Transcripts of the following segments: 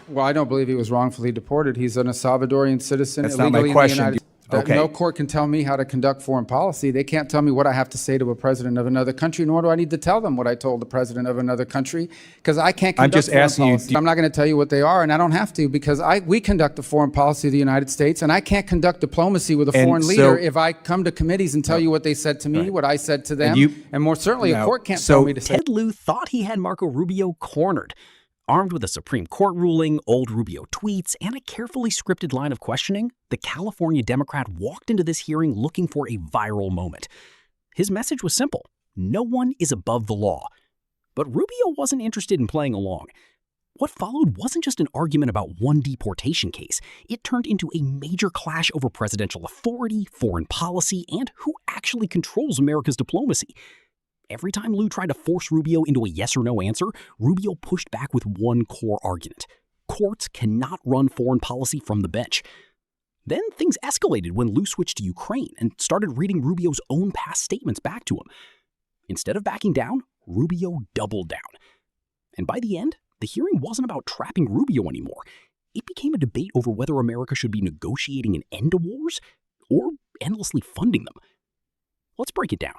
Well, I don't believe he was wrongfully deported. He's an Salvadorian citizen That's not illegally my in question. the United States. Okay. No court can tell me how to conduct foreign policy. They can't tell me what I have to say to a president of another country, nor do I need to tell them what I told the president of another country, because I can't conduct just foreign asking you, policy. I'm not going to tell you what they are, and I don't have to, because we conduct the foreign policy of the United States, and I can't conduct diplomacy with a And foreign so- leader if I come to committees and tell you what they said to me, what I said to them, and more certainly a No. court can't So tell me to say. Ted Lieu thought he had Marco Rubio cornered. Armed with a Supreme Court ruling, old Rubio tweets, and a carefully scripted line of questioning, the California Democrat walked into this hearing looking for a viral moment. His message was simple: no one is above the law. But Rubio wasn't interested in playing along. What followed wasn't just an argument about one deportation case. It turned into a major clash over presidential authority, foreign policy, and who actually controls America's diplomacy. Every time Lieu tried to force Rubio into a yes or no answer, Rubio pushed back with one core argument: courts cannot run foreign policy from the bench. Then things escalated when Lieu switched to Ukraine and started reading Rubio's own past statements back to him. Instead of backing down, Rubio doubled down. And by the end, the hearing wasn't about trapping Rubio anymore. It became a debate over whether America should be negotiating an end to wars or endlessly funding them. Let's break it down.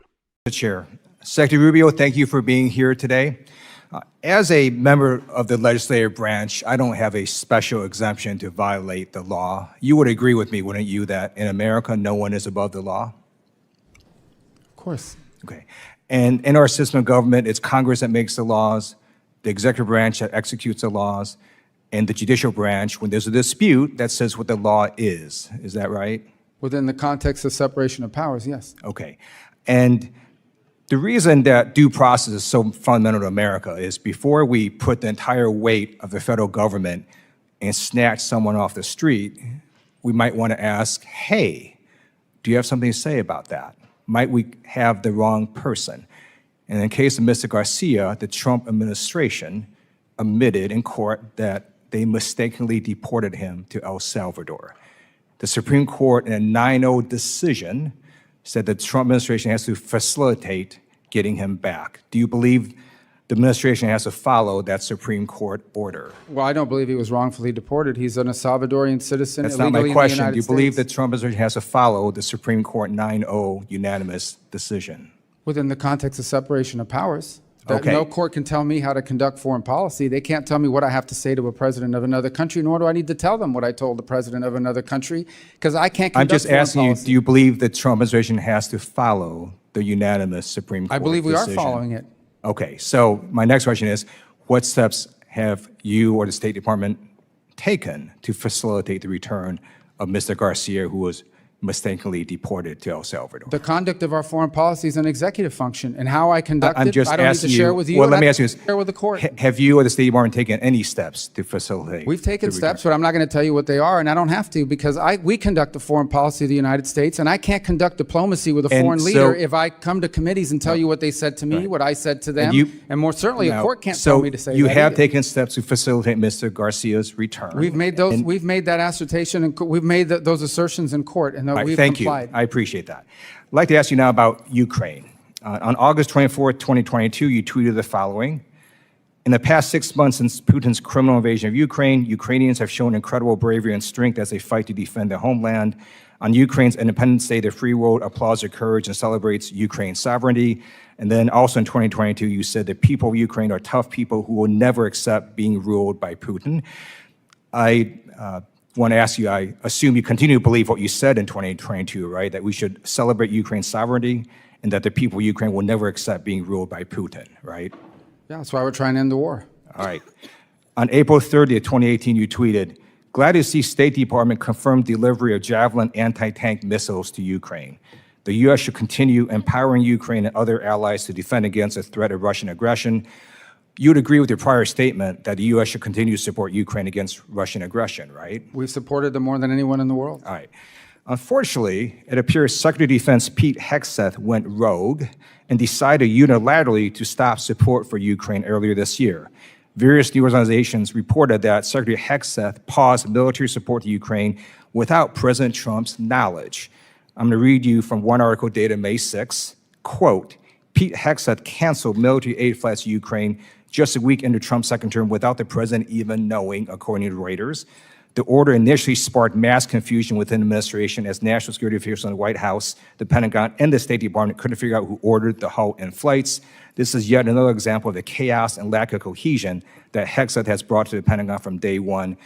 Mr. Chair. Secretary Rubio, thank you for being here today. As a member of the legislative branch, I don't have a special exemption to violate the law. You would agree with me, wouldn't you, that in America, no one is above the law? Of course. Okay. And in our system of government, it's Congress that makes the laws, the executive branch that executes the laws, and the judicial branch, when there's a dispute, that says what the law is. Is that right? Within the context of separation of powers, yes. Okay. And the reason that due process is so fundamental to America is before we put the entire weight of the federal government and snatch someone off the street, we might want to ask, hey, do you have something to say about that? Might we have the wrong person? And in the case of Mr. Garcia, the Trump administration admitted in court that they mistakenly deported him to El Salvador. The Supreme Court, in a 9-0 decision, said the Trump administration has to facilitate getting him back. Do you believe the administration has to follow that Supreme Court order? Well, I don't believe he was wrongfully deported. He's an Salvadorian citizen That's not illegally my in the question. United Do you believe States. the Trump administration has to follow the Supreme Court 9-0 unanimous decision? Within the context of separation of powers. Okay. No court can tell me how to conduct foreign policy. They can't tell me what I have to say to a president of another country, nor do I need to tell them what I told the president of another country, because I can't I'm conduct just foreign asking you, policy. do you believe the Trump administration has to follow the unanimous Supreme Court I believe we decision? are following it. Okay, so my next question is, what steps have you or the State Department taken to facilitate the return of Mr. Garcia, who was mistakenly deported to El Salvador? The conduct of our foreign policy is an executive function, and how I conduct I'm it, just I don't need asking to share you. with you. Well, and let me I ask you don't this: share with the court. Have you or the State Department taken any steps to facilitate? We've taken the steps, return? but I'm not going to tell you what they are, and I don't have to, because we conduct the foreign policy of the United States, and I can't conduct diplomacy with a And foreign so- leader if I come to committees and tell you what they said to me, Right. what I said to them, you- and more certainly a Now, court can't so tell me to say you that have either. taken steps to facilitate Mr. Garcia's return. We've made those. And- We've made that assertion, and we've made those assertions in court, and All right, we've thank complied. you. I appreciate that. I'd like to ask you now about Ukraine. On August 24th, 2022, you tweeted the following: in the past 6 months since Putin's criminal invasion of Ukraine, Ukrainians have shown incredible bravery and strength as they fight to defend their homeland. On Ukraine's Independence Day, the free world applauds their courage and celebrates Ukraine's sovereignty. And then also in 2022, you said the people of Ukraine are tough people who will never accept being ruled by Putin. I want to ask you, I assume you continue to believe what you said in 2022, right? That we should celebrate Ukraine's sovereignty and that the people of Ukraine will never accept being ruled by Putin, right? Yeah, that's why we're trying to end the war. All right. On April 30th, 2018, you tweeted, glad to see State Department confirm delivery of Javelin anti-tank missiles to Ukraine. The U.S. should continue empowering Ukraine and other allies to defend against the threat of Russian aggression. You'd agree with your prior statement that the U.S. should continue to support Ukraine against Russian aggression, right? We've supported them more than anyone in the world. All right. Unfortunately, it appears Secretary of Defense Pete Hegseth went rogue and decided unilaterally to stop support for Ukraine earlier this year. Various news organizations reported that Secretary Hegseth paused military support to Ukraine without President Trump's knowledge. I'm going to read you from one article dated May 6. Quote, Pete Hegseth canceled military aid flights to Ukraine just a week into Trump's second term without the president even knowing, according to Reuters. The order initially sparked mass confusion within the administration as national security officials in the White House, the Pentagon, and the State Department couldn't figure out who ordered the halt in flights. This is yet another example of the chaos and lack of cohesion that Hegseth has brought to the Pentagon from day one.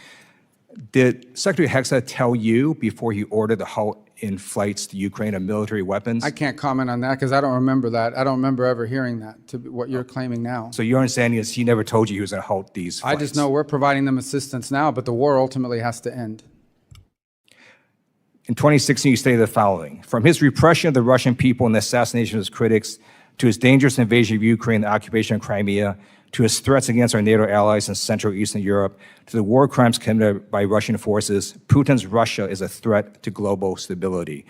Did Secretary Hegseth tell you before he ordered the halt in flights to Ukraine of military weapons? I can't comment on that because I don't remember that. I don't remember ever hearing that, to what you're claiming now. So your understanding is he never told you he was going to halt these flights? I just know we're providing them assistance now, but the war ultimately has to end. In 2016, you stated the following: from his repression of the Russian people and the assassination of his critics, to his dangerous invasion of Ukraine, the occupation of Crimea, to his threats against our NATO allies in Central and Eastern Europe, to the war crimes committed by Russian forces, Putin's Russia is a threat to global stability.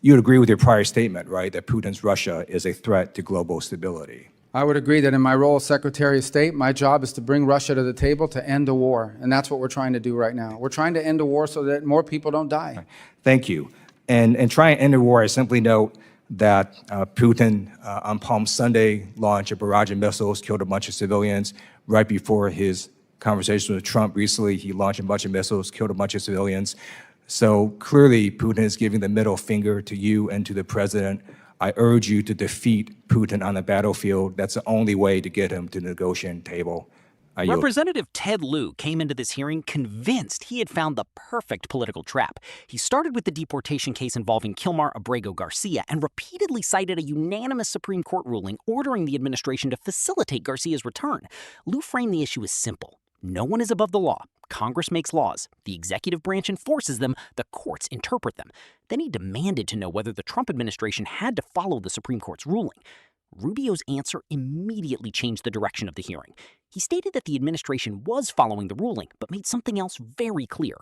You would agree with your prior statement, right, that Putin's Russia is a threat to global stability? I would agree that in my role as Secretary of State, my job is to bring Russia to the table to end a war, and that's what we're trying to do right now. We're trying to end a war so that more people don't die. Thank you. And trying to end the war, I simply note that Putin on Palm Sunday launched a barrage of missiles, killed a bunch of civilians. Right before his conversation with Trump recently, he launched a bunch of missiles, killed a bunch of civilians. So clearly, Putin is giving the middle finger to you and to the president. I urge you to defeat Putin on the battlefield. That's the only way to get him to the negotiating table. Representative Ted Lieu came into this hearing convinced he had found the perfect political trap. He started with the deportation case involving Kilmar Abrego Garcia and repeatedly cited a unanimous Supreme Court ruling ordering the administration to facilitate Garcia's return. Lieu framed the issue as simple. No one is above the law. Congress makes laws. The executive branch enforces them. The courts interpret them. Then he demanded to know whether the Trump administration had to follow the Supreme Court's ruling. Rubio's answer immediately changed the direction of the hearing. He stated that the administration was following the ruling, but made something else very clear.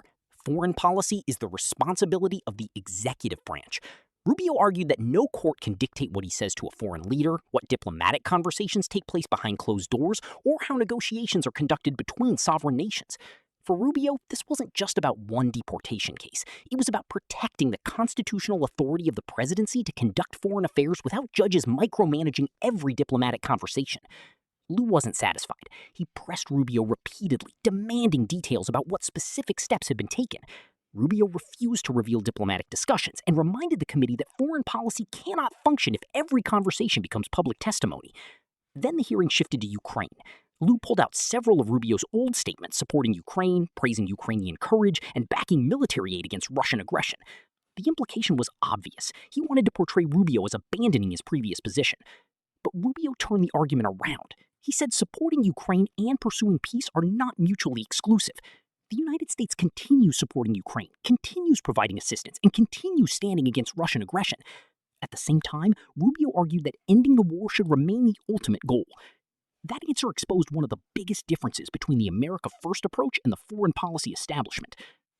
Foreign policy is the responsibility of the executive branch. Rubio argued that no court can dictate what he says to a foreign leader, what diplomatic conversations take place behind closed doors, or how negotiations are conducted between sovereign nations. For Rubio, this wasn't just about one deportation case. It was about protecting the constitutional authority of the presidency to conduct foreign affairs without judges micromanaging every diplomatic conversation. Lieu wasn't satisfied. He pressed Rubio repeatedly, demanding details about what specific steps had been taken. Rubio refused to reveal diplomatic discussions and reminded the committee that foreign policy cannot function if every conversation becomes public testimony. Then the hearing shifted to Ukraine. Lieu pulled out several of Rubio's old statements supporting Ukraine, praising Ukrainian courage, and backing military aid against Russian aggression. The implication was obvious. He wanted to portray Rubio as abandoning his previous position. But Rubio turned the argument around. He said supporting Ukraine and pursuing peace are not mutually exclusive. The United States continues supporting Ukraine, continues providing assistance, and continues standing against Russian aggression. At the same time, Rubio argued that ending the war should remain the ultimate goal. That answer exposed one of the biggest differences between the America First approach and the foreign policy establishment.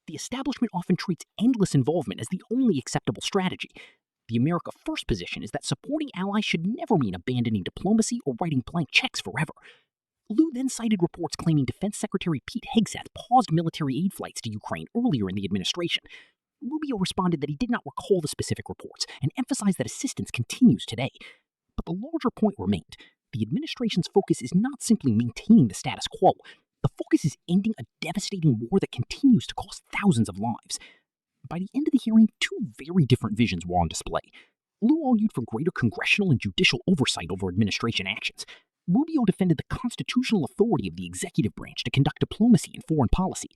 The establishment often treats endless involvement as the only acceptable strategy. The America First position is that supporting allies should never mean abandoning diplomacy or writing blank checks forever. Lieu then cited reports claiming Defense Secretary Pete Hegseth paused military aid flights to Ukraine earlier in the administration. Rubio responded that he did not recall the specific reports and emphasized that assistance continues today. But the larger point remained. The administration's focus is not simply maintaining the status quo. The focus is ending a devastating war that continues to cost thousands of lives. By the end of the hearing, two very different visions were on display. Lieu argued for greater congressional and judicial oversight over administration actions. Rubio defended the constitutional authority of the executive branch to conduct diplomacy and foreign policy.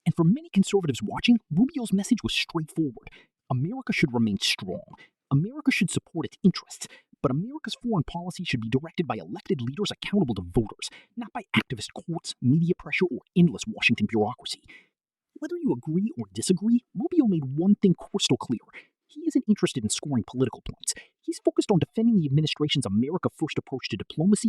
And for many conservatives watching, Rubio's message was straightforward. America should remain strong. America should support its interests. But America's foreign policy should be directed by elected leaders accountable to voters, not by activist courts, media pressure, or endless Washington bureaucracy. Whether you agree or disagree, Rubio made one thing crystal clear. He isn't interested in scoring political points. He's focused on defending the administration's America First approach to diplomacy